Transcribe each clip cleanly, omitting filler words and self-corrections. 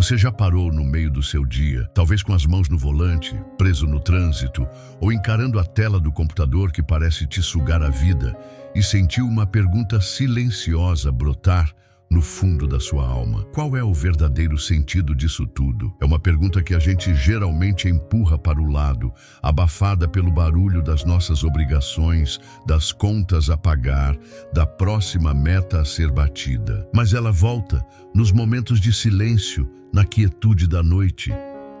Você já parou no meio do seu dia, talvez com as mãos no volante, preso no trânsito, ou encarando a tela do computador que parece te sugar a vida, e sentiu uma pergunta silenciosa brotar no fundo da sua alma? Qual é o verdadeiro sentido disso tudo? É uma pergunta que a gente geralmente empurra para o lado, abafada pelo barulho das nossas obrigações, das contas a pagar, da próxima meta a ser batida. Mas ela volta nos momentos de silêncio, na quietude da noite,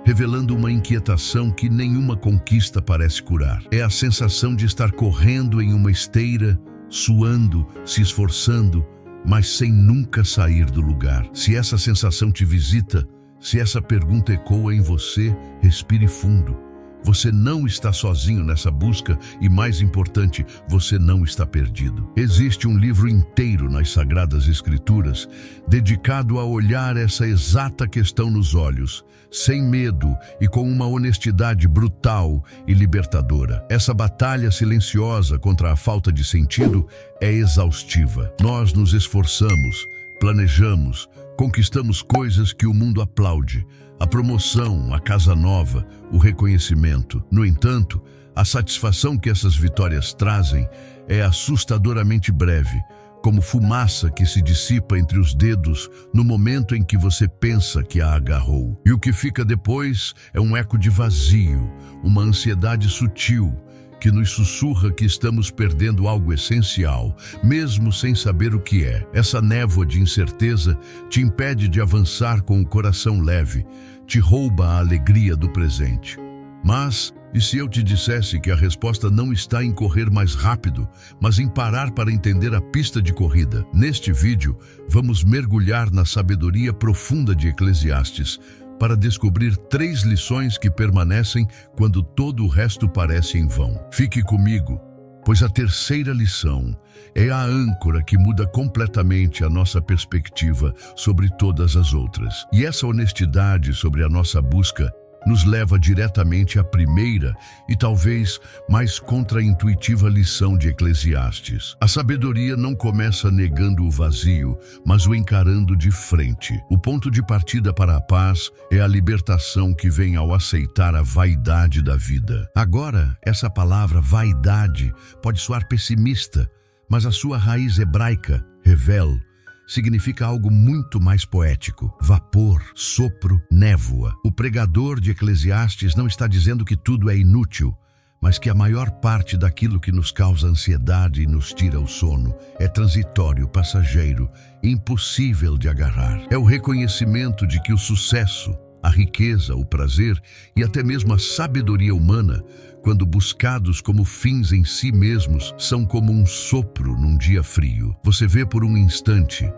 revelando uma inquietação que nenhuma conquista parece curar. É a sensação de estar correndo em uma esteira, suando, se esforçando, mas sem nunca sair do lugar. Se essa sensação te visita, se essa pergunta ecoa em você, respire fundo. Você não está sozinho nessa busca e, mais importante, você não está perdido. Existe um livro inteiro nas Sagradas Escrituras dedicado a olhar essa exata questão nos olhos, sem medo e com uma honestidade brutal e libertadora. Essa batalha silenciosa contra a falta de sentido é exaustiva. Nós nos esforçamos, planejamos, conquistamos coisas que o mundo aplaude. A promoção, a casa nova, o reconhecimento. No entanto, a satisfação que essas vitórias trazem é assustadoramente breve, como fumaça que se dissipa entre os dedos no momento em que você pensa que a agarrou. E o que fica depois é um eco de vazio, uma ansiedade sutil, que nos sussurra que estamos perdendo algo essencial, mesmo sem saber o que é. Essa névoa de incerteza te impede de avançar com o coração leve, te rouba a alegria do presente. Mas, e se eu te dissesse que a resposta não está em correr mais rápido, mas em parar para entender a pista de corrida? Neste vídeo, vamos mergulhar na sabedoria profunda de Eclesiastes, para descobrir 3 lições que permanecem quando todo o resto parece em vão. Fique comigo, pois a terceira lição é a âncora que muda completamente a nossa perspectiva sobre todas as outras. E essa honestidade sobre a nossa busca nos leva diretamente à primeira e talvez mais contraintuitiva lição de Eclesiastes. A sabedoria não começa negando o vazio, mas o encarando de frente. O ponto de partida para a paz é a libertação que vem ao aceitar a vaidade da vida. Agora, essa palavra vaidade pode soar pessimista, mas a sua raiz hebraica, revel, significa algo muito mais poético. Vapor, sopro, névoa. O pregador de Eclesiastes não está dizendo que tudo é inútil, mas que a maior parte daquilo que nos causa ansiedade e nos tira o sono é transitório, passageiro, impossível de agarrar. É o reconhecimento de que o sucesso, a riqueza, o prazer e até mesmo a sabedoria humana, quando buscados como fins em si mesmos, são como um sopro num dia frio. Você vê por um instante,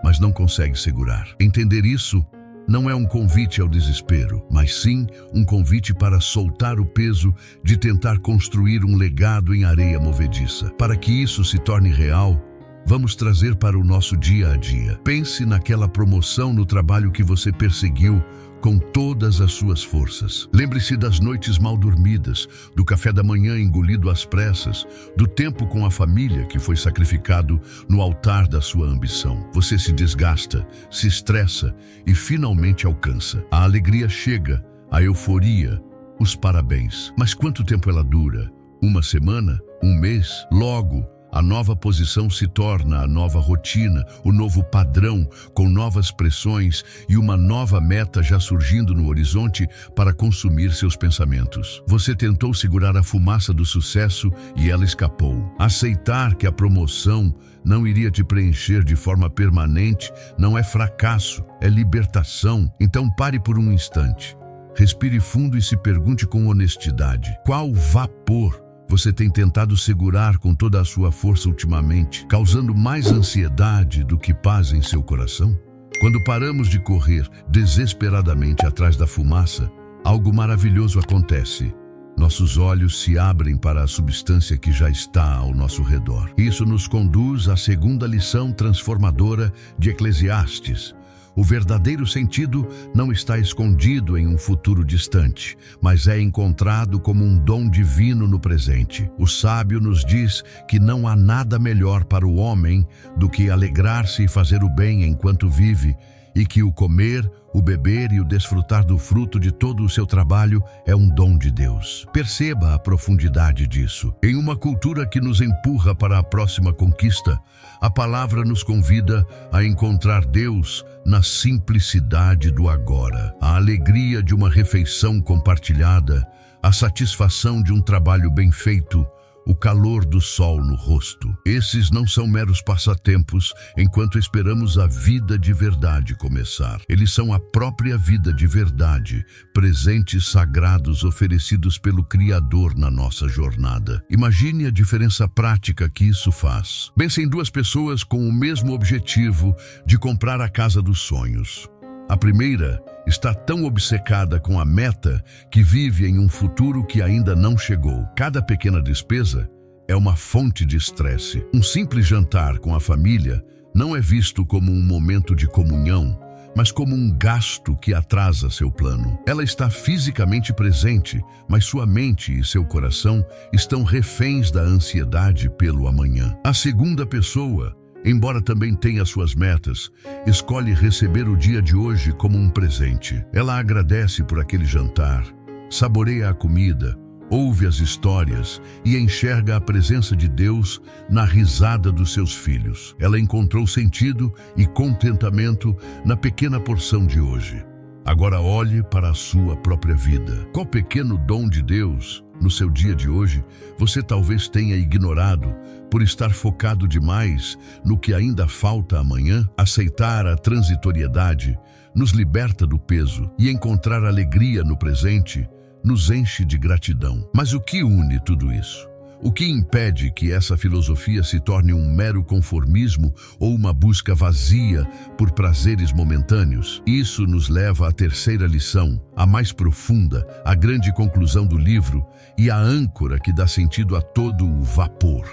mas não consegue segurar. Entender isso não é um convite ao desespero, mas sim um convite para soltar o peso de tentar construir um legado em areia movediça. Para que isso se torne real, vamos trazer para o nosso dia a dia. Pense naquela promoção no trabalho que você perseguiu com todas as suas forças. Lembre-se das noites mal dormidas, do café da manhã engolido às pressas, do tempo com a família que foi sacrificado no altar da sua ambição. Você se desgasta, se estressa e finalmente alcança. A alegria chega, a euforia, os parabéns. Mas quanto tempo ela dura? Uma semana? Um mês? Logo, a nova posição se torna a nova rotina, o novo padrão, com novas pressões e uma nova meta já surgindo no horizonte para consumir seus pensamentos. Você tentou segurar a fumaça do sucesso e ela escapou. Aceitar que a promoção não iria te preencher de forma permanente não é fracasso, é libertação. Então pare por um instante. Respire fundo e se pergunte com honestidade: qual vapor você tem tentado segurar com toda a sua força ultimamente, causando mais ansiedade do que paz em seu coração? Quando paramos de correr desesperadamente atrás da fumaça, algo maravilhoso acontece. Nossos olhos se abrem para a substância que já está ao nosso redor. Isso nos conduz à segunda lição transformadora de Eclesiastes. O verdadeiro sentido não está escondido em um futuro distante, mas é encontrado como um dom divino no presente. O sábio nos diz que não há nada melhor para o homem do que alegrar-se e fazer o bem enquanto vive, e que o comer, O beber e o desfrutar do fruto de todo o seu trabalho é um dom de Deus. Perceba a profundidade disso. Em uma cultura que nos empurra para a próxima conquista, a palavra nos convida a encontrar Deus na simplicidade do agora. A alegria de uma refeição compartilhada, a satisfação de um trabalho bem feito, o calor do sol no rosto. Esses não são meros passatempos enquanto esperamos a vida de verdade começar. Eles são a própria vida de verdade, presentes sagrados oferecidos pelo Criador na nossa jornada. Imagine a diferença prática que isso faz. Pense em duas pessoas com o mesmo objetivo de comprar a casa dos sonhos. A primeira está tão obcecada com a meta que vive em um futuro que ainda não chegou. Cada pequena despesa é uma fonte de estresse. Um simples jantar com a família não é visto como um momento de comunhão, mas como um gasto que atrasa seu plano. Ela está fisicamente presente, mas sua mente e seu coração estão reféns da ansiedade pelo amanhã. A segunda pessoa, embora também tenha suas metas, escolhe receber o dia de hoje como um presente. Ela agradece por aquele jantar, saboreia a comida, ouve as histórias e enxerga a presença de Deus na risada dos seus filhos. Ela encontrou sentido e contentamento na pequena porção de hoje. Agora olhe para a sua própria vida. Qual pequeno dom de Deus no seu dia de hoje você talvez tenha ignorado por estar focado demais no que ainda falta amanhã? Aceitar a transitoriedade nos liberta do peso e encontrar alegria no presente nos enche de gratidão. Mas o que une tudo isso? O que impede que essa filosofia se torne um mero conformismo ou uma busca vazia por prazeres momentâneos? Isso nos leva à terceira lição, a mais profunda, a grande conclusão do livro e a âncora que dá sentido a todo o vapor.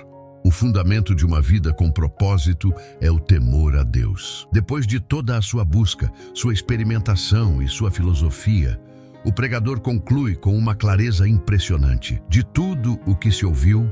O fundamento de uma vida com propósito é o temor a Deus. Depois de toda a sua busca, sua experimentação e sua filosofia, o pregador conclui com uma clareza impressionante. De tudo o que se ouviu,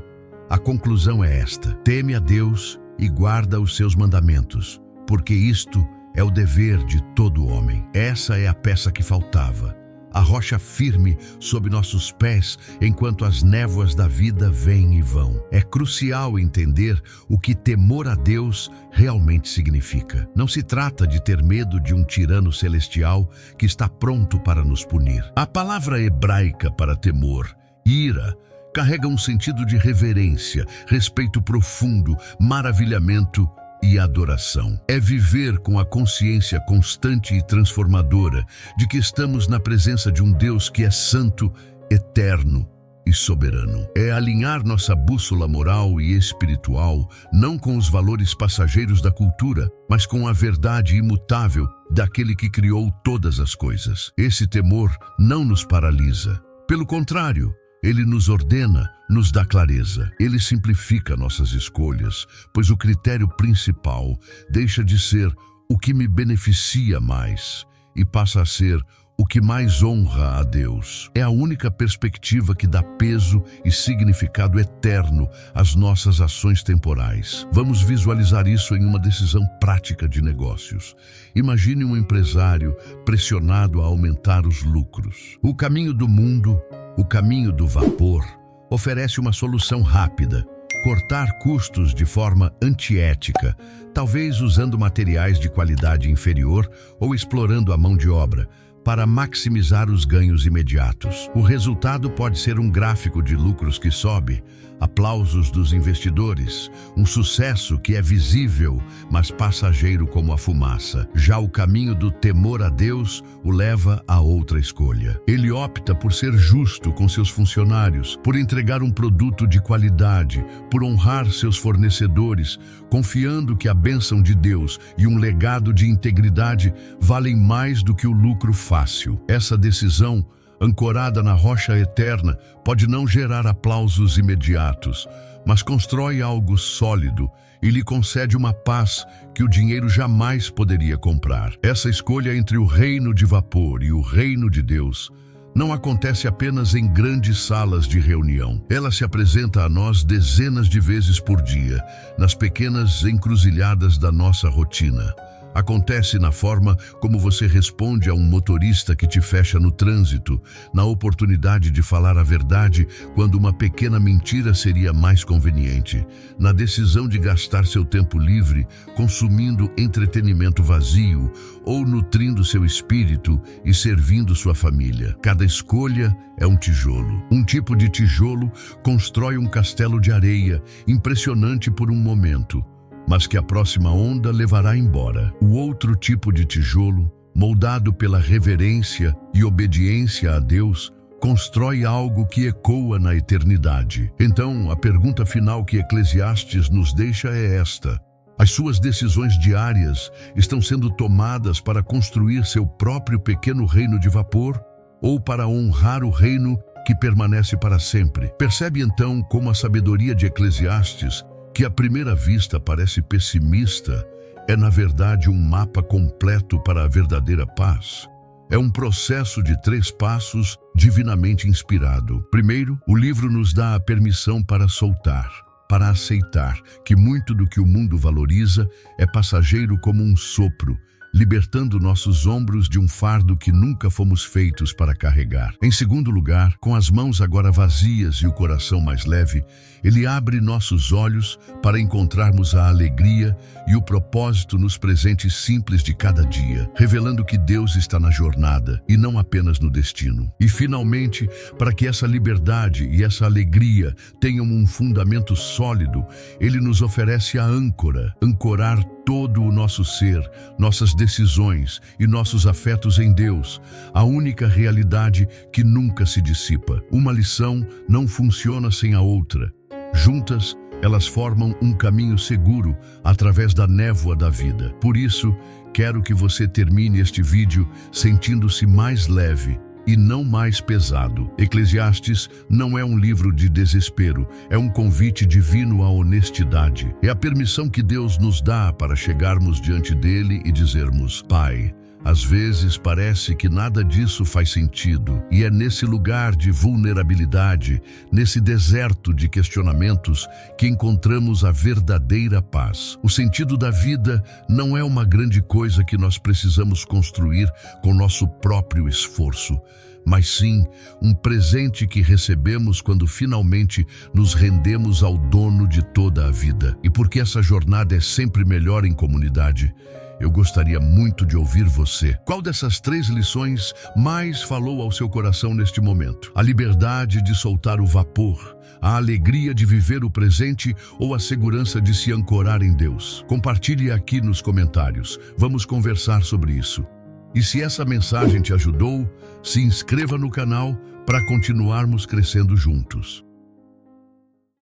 a conclusão é esta: teme a Deus e guarda os seus mandamentos, porque isto é o dever de todo homem. Essa é a peça que faltava, a rocha firme sob nossos pés enquanto as névoas da vida vêm e vão. É crucial entender o que temor a Deus realmente significa. Não se trata de ter medo de um tirano celestial que está pronto para nos punir. A palavra hebraica para temor, ira, carrega um sentido de reverência, respeito profundo, maravilhamento e adoração. É viver com a consciência constante e transformadora de que estamos na presença de um Deus que é santo, eterno e soberano. É alinhar nossa bússola moral e espiritual não com os valores passageiros da cultura, mas com a verdade imutável daquele que criou todas as coisas. Esse temor não nos paralisa. Pelo contrário, ele nos ordena, nos dá clareza. Ele simplifica nossas escolhas, pois o critério principal deixa de ser o que me beneficia mais e passa a ser o que mais honra a Deus. É a única perspectiva que dá peso e significado eterno às nossas ações temporais. Vamos visualizar isso em uma decisão prática de negócios. Imagine um empresário pressionado a aumentar os lucros. O caminho do mundo, o caminho do vapor, oferece uma solução rápida: cortar custos de forma antiética, talvez usando materiais de qualidade inferior ou explorando a mão de obra, para maximizar os ganhos imediatos. O resultado pode ser um gráfico de lucros que sobe, aplausos dos investidores, um sucesso que é visível, mas passageiro como a fumaça. Já o caminho do temor a Deus o leva a outra escolha. Ele opta por ser justo com seus funcionários, por entregar um produto de qualidade, por honrar seus fornecedores, confiando que a bênção de Deus e um legado de integridade valem mais do que o lucro fácil. Essa decisão, ancorada na rocha eterna, pode não gerar aplausos imediatos, mas constrói algo sólido e lhe concede uma paz que o dinheiro jamais poderia comprar. Essa escolha entre o reino de vapor e o reino de Deus não acontece apenas em grandes salas de reunião. Ela se apresenta a nós dezenas de vezes por dia, nas pequenas encruzilhadas da nossa rotina. Acontece na forma como você responde a um motorista que te fecha no trânsito, na oportunidade de falar a verdade quando uma pequena mentira seria mais conveniente, na decisão de gastar seu tempo livre consumindo entretenimento vazio ou nutrindo seu espírito e servindo sua família. Cada escolha é um tijolo. Um tipo de tijolo constrói um castelo de areia impressionante por um momento, mas que a próxima onda levará embora. O outro tipo de tijolo, moldado pela reverência e obediência a Deus, constrói algo que ecoa na eternidade. Então, a pergunta final que Eclesiastes nos deixa é esta: as suas decisões diárias estão sendo tomadas para construir seu próprio pequeno reino de vapor ou para honrar o reino que permanece para sempre? Percebe então como a sabedoria de Eclesiastes, que à primeira vista parece pessimista, é na verdade um mapa completo para a verdadeira paz. É um processo de 3 passos divinamente inspirado. Primeiro, o livro nos dá a permissão para soltar, para aceitar que muito do que o mundo valoriza é passageiro como um sopro, libertando nossos ombros de um fardo que nunca fomos feitos para carregar. Em segundo lugar, com as mãos agora vazias e o coração mais leve, ele abre nossos olhos para encontrarmos a alegria e o propósito nos presentes simples de cada dia, revelando que Deus está na jornada e não apenas no destino. E finalmente, para que essa liberdade e essa alegria tenham um fundamento sólido, ele nos oferece a âncora, ancorar todo o nosso ser, nossas decisões e nossos afetos em Deus, a única realidade que nunca se dissipa. Uma lição não funciona sem a outra. Juntas, elas formam um caminho seguro através da névoa da vida. Por isso, quero que você termine este vídeo sentindo-se mais leve e não mais pesado. Eclesiastes não é um livro de desespero, é um convite divino à honestidade. É a permissão que Deus nos dá para chegarmos diante dele e dizermos: Pai, às vezes parece que nada disso faz sentido, e é nesse lugar de vulnerabilidade, nesse deserto de questionamentos, que encontramos a verdadeira paz. O sentido da vida não é uma grande coisa que nós precisamos construir com nosso próprio esforço, mas sim um presente que recebemos quando finalmente nos rendemos ao dono de toda a vida. E porque essa jornada é sempre melhor em comunidade, eu gostaria muito de ouvir você. Qual dessas 3 lições mais falou ao seu coração neste momento? A liberdade de soltar o vapor, a alegria de viver o presente ou a segurança de se ancorar em Deus? Compartilhe aqui nos comentários. Vamos conversar sobre isso. E se essa mensagem te ajudou, se inscreva no canal para continuarmos crescendo juntos.